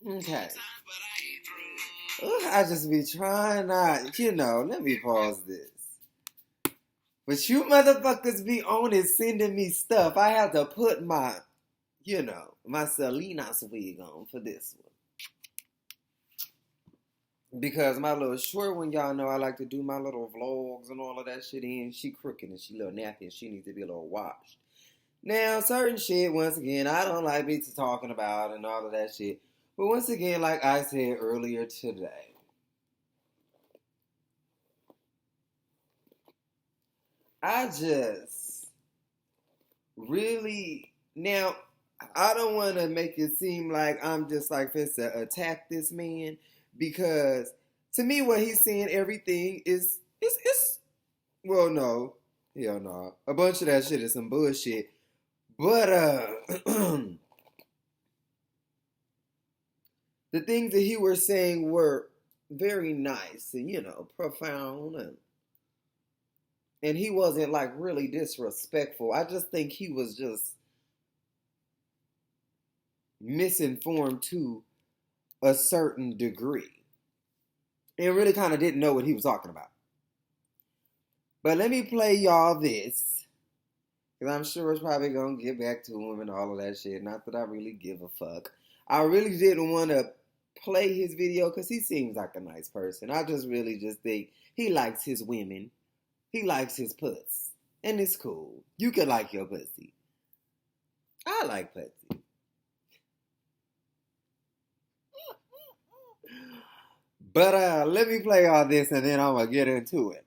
Okay. Ooh, I just be trying not, let me pause this. But you motherfuckers be on it sending me stuff. I have to put my Selena's wig on for this one. Because my little short one, y'all know I like to do my little vlogs and all of that shit in. She crooked and she a little nappy and she needs to be a little washed. Now, certain shit, once again, I don't like me talking about and all of that shit. But once again, like I said earlier today, I just really, now, I don't want to make it seem like I'm just like this to attack this man, because to me, what he's saying, everything is, well, no, hell no. A bunch of that shit is some bullshit. But, the things that he was saying were very nice and, profound, and he wasn't like really disrespectful. I just think he was just misinformed to a certain degree and really kind of didn't know what he was talking about. But let me play y'all this, because I'm sure it's probably going to get back to him and all of that shit. Not that I really give a fuck. I really didn't want to play his video because he seems like a nice person. I just really just think he likes his women. He likes his puss. And it's cool. You can like your pussy. I like pussy. But let me play all this and then I'm going to get into it.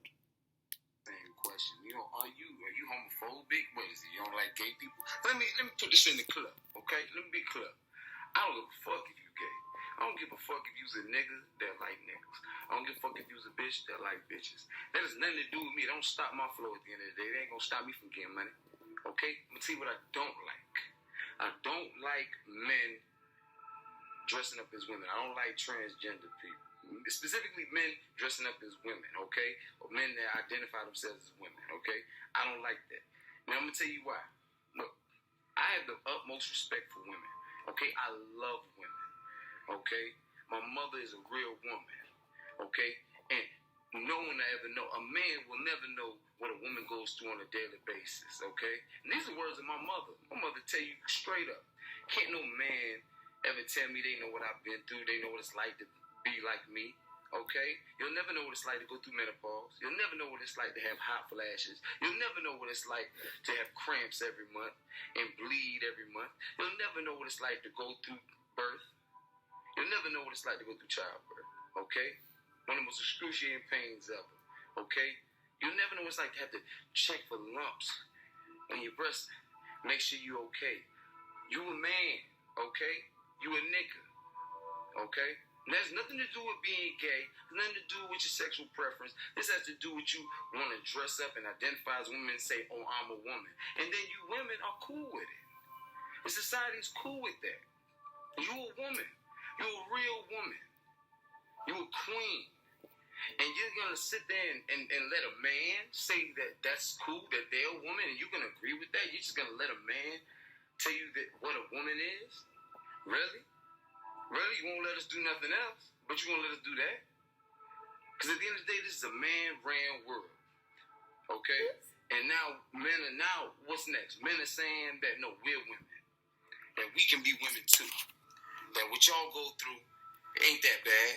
Same question. Are you homophobic? What is it? You don't like gay people? Let me put this in the clip, okay? Let me be clear. I don't give a fuck if you gay. I don't give a fuck if you's a nigga that like niggas. I don't give a fuck if you's a bitch that like bitches. That has nothing to do with me. Don't stop my flow at the end of the day. They ain't gonna stop me from getting money. Okay? Let me tell you what I don't like. I don't like men dressing up as women. I don't like transgender people. Specifically men dressing up as women, okay? Or men that identify themselves as women, okay? I don't like that. Now I'm gonna tell you why. Look, I have the utmost respect for women, okay? I love women, okay? My mother is a real woman, okay? And no one will ever know, a man will never know what a woman goes through on a daily basis, okay? And these are words of my mother. My mother tell you straight up. Can't no man ever tell me they know what I've been through, they know what it's like to be like me, okay? You'll never know what it's like to go through menopause. You'll never know what it's like to have hot flashes. You'll never know what it's like to have cramps every month and bleed every month. You'll never know what it's like to go through birth. You'll never know what it's like to go through childbirth, okay? One of the most excruciating pains ever, okay? You'll never know what it's like to have to check for lumps on your breast. Make sure you're okay. You a man, okay? You a nigga, okay? And that has nothing to do with being gay. It has nothing to do with your sexual preference. This has to do with you want to dress up and identify as women and say, oh, I'm a woman. And then you women are cool with it. The society's cool with that. You a woman. You a real woman. You a queen. And you're going to sit there and let a man say that that's cool, that they're a woman, and you're going to agree with that? You're just going to let a man tell you that what a woman is? Really? Really? You won't let us do nothing else, but you won't let us do that? Because at the end of the day, this is a man-ran world. Okay? And now, what's next? Men are saying that, no, we're women. That we can be women too. That what y'all go through ain't that bad.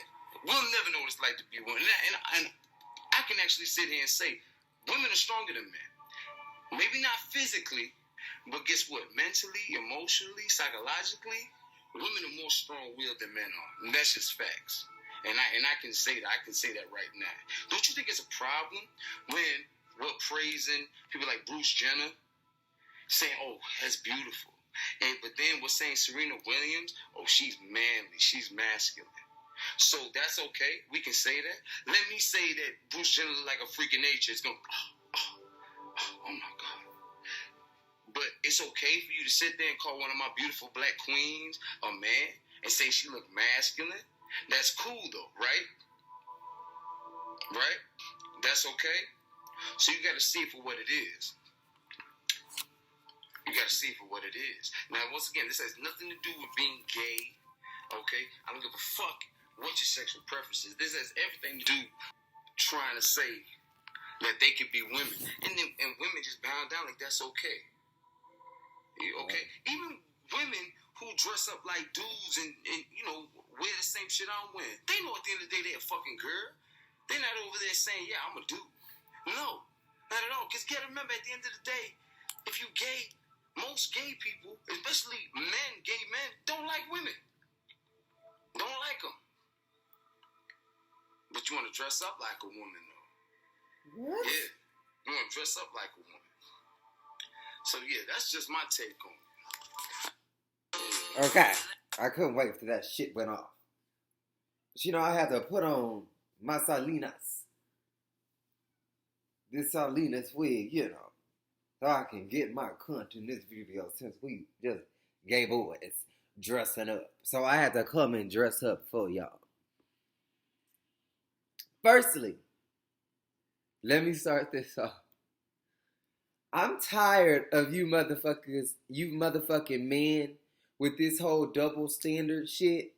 We'll never know what it's like to be a woman. And I can actually sit here and say, women are stronger than men. Maybe not physically, but guess what? Mentally, emotionally, psychologically, women are more strong-willed than men are. And that's just facts. And I can say that. I can say that right now. Don't you think it's a problem when we're praising people like Bruce Jenner, saying, oh, that's beautiful. But then we're saying Serena Williams, oh, she's manly, she's masculine. So that's okay. We can say that. Let me say that Bruce Jenner is like a freak of nature. It's going, oh my God. But it's okay for you to sit there and call one of my beautiful black queens a man and say she look masculine. That's cool though, right? Right? That's okay. So you got to see it for what it is. You got to see it for what it is. Now, once again, this has nothing to do with being gay. Okay? I don't give a fuck what your sexual preference is. This has everything to do trying to say that they could be women. And women just bow down like that's okay. Okay? Even women who dress up like dudes and you know, wear the same shit I'm wearing, they know at the end of the day they're a fucking girl. They're not over there saying, yeah, I'm a dude. No, not at all. Because remember, at the end of the day, if you gay, most gay people, especially gay men, don't like women. Don't like them. But you want to dress up like a woman, though. What? Yeah, you want to dress up like a woman. So, yeah, that's just my take on it. Okay. I couldn't wait till that shit went off. But you know, I had to put on my Salinas. This Salinas wig, you know, so I can get my cunt in this video since we just gay boys dressing up. So I had to come and dress up for y'all. Firstly, let me start this off. I'm tired of you motherfucking men with this whole double standard shit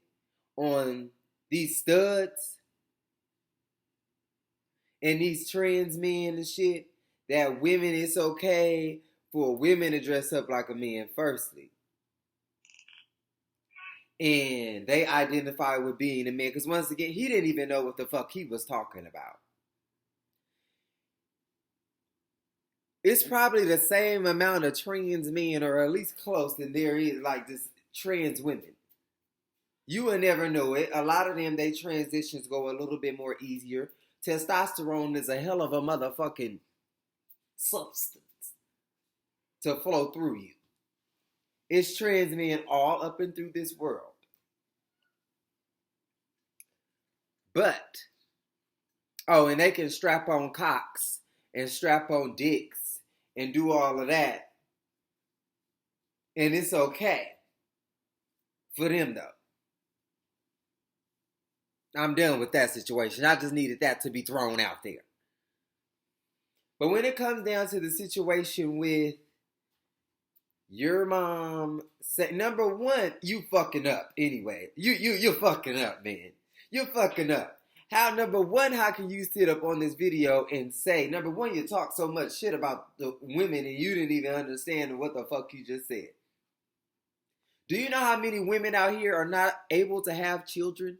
on these studs and these trans men and shit, that women, it's okay for women to dress up like a man, firstly. And they identify with being a man, because once again, he didn't even know what the fuck he was talking about. It's probably the same amount of trans men, or at least close, than there is like this trans women. You will never know it. A lot of them, they transitions go a little bit more easier. Testosterone is a hell of a motherfucking substance to flow through you. It's trans men all up and through this world. But, and they can strap on cocks and strap on dicks and do all of that. And it's okay for them, though. I'm done with that situation. I just needed that to be thrown out there. But when it comes down to the situation with your mom, number one, you fucking up anyway. You're fucking up, man. You're fucking up. How can you sit up on this video and say, number one, you talk so much shit about the women and you didn't even understand what the fuck you just said. Do you know how many women out here are not able to have children?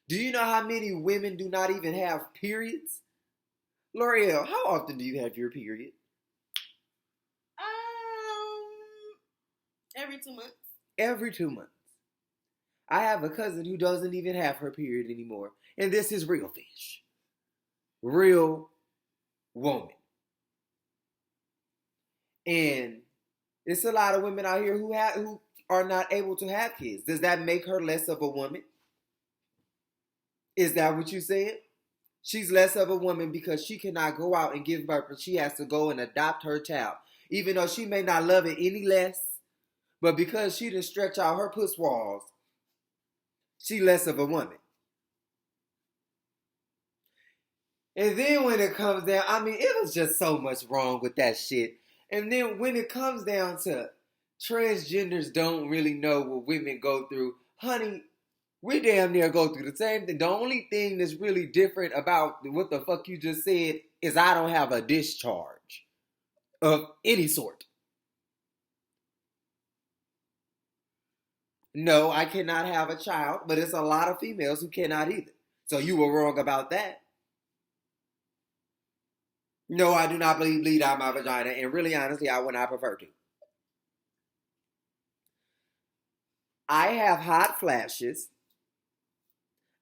Do you know how many women do not even have periods? L'Oreal, how often do you have your period? Every 2 months. Every 2 months. I have a cousin who doesn't even have her period anymore. And this is real fish. Real woman. And it's a lot of women out here who are not able to have kids. Does that make her less of a woman? Is that what you said? She's less of a woman because she cannot go out and give birth, but she has to go and adopt her child. Even though she may not love it any less, but because she didn't stretch out her puss walls, she less of a woman. And then when it comes down, it was just so much wrong with that shit. And then when it comes down to transgenders don't really know what women go through, honey, we damn near go through the same thing. The only thing that's really different about what the fuck you just said is I don't have a discharge of any sort. No, I cannot have a child, but it's a lot of females who cannot either. So you were wrong about that. No, I do not bleed out my vagina, and really, honestly, I would not prefer to. I have hot flashes.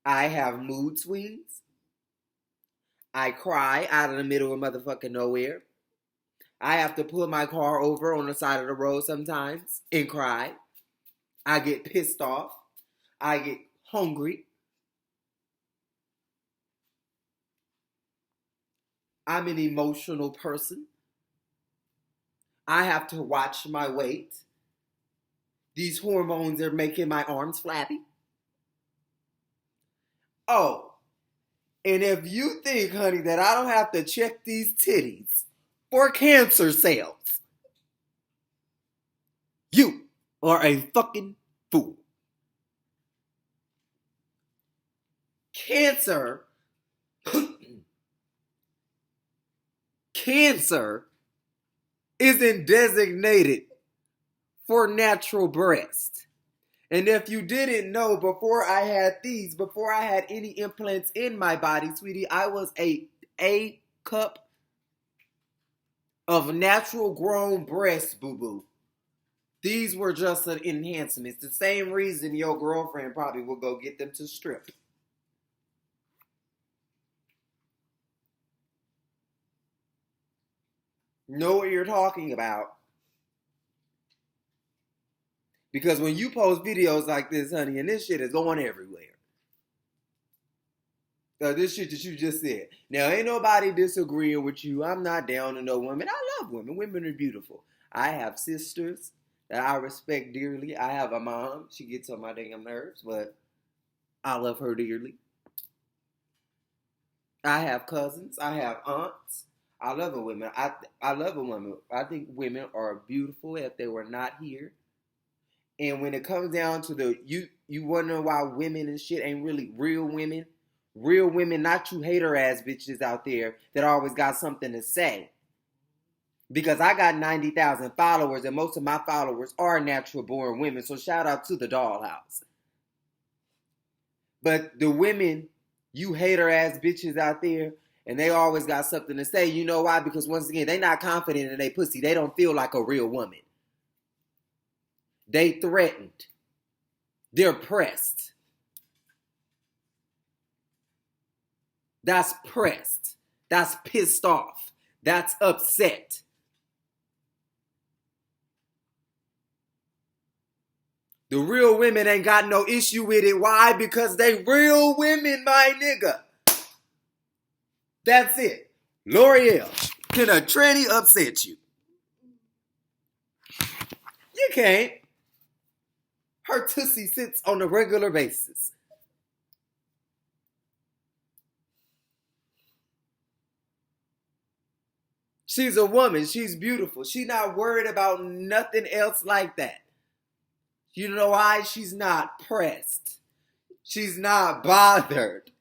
I have mood swings. I cry out of the middle of motherfucking nowhere. I have to pull my car over on the side of the road sometimes and cry. I get pissed off. I get hungry. I'm an emotional person. I have to watch my weight. These hormones are making my arms flabby. Oh, and if you think, honey, that I don't have to check these titties for cancer cells, you are a fucking fool. Cancer isn't designated for natural breast. And if you didn't know, before I had any implants in my body, sweetie, I was a cup of natural grown breast, boo-boo. These were just an enhancement. It's the same reason your girlfriend probably will go get them to strip. Know what you're talking about. Because when you post videos like this, honey, and this shit is going everywhere. This shit that you just said. Now, ain't nobody disagreeing with you. I'm not down on no women. I love women. Women are beautiful. I have sisters that I respect dearly. I have a mom. She gets on my damn nerves, but I love her dearly. I have cousins. I have aunts. I love a woman. I love a woman. I think women are beautiful if they were not here. And when it comes down to you wonder why women and shit ain't really real women. Real women, not you hater ass bitches out there that always got something to say. Because I got 90,000 followers and most of my followers are natural born women. So shout out to the dollhouse. But the women, you hater ass bitches out there, and they always got something to say. You know why? Because once again, they not confident in their pussy. They don't feel like a real woman. They threatened. They're pressed. That's pressed. That's pissed off. That's upset. The real women ain't got no issue with it. Why? Because they real women, my nigga. That's it. L'Oreal, can a tranny upset you? You can't. Her tussie sits on a regular basis. She's a woman. She's beautiful. She's not worried about nothing else like that. You know why? She's not pressed. She's not bothered.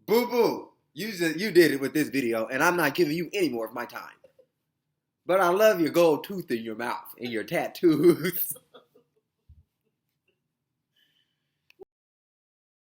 Boo-boo. You did it with this video, and I'm not giving you any more of my time. But I love your gold tooth in your mouth and your tattoos.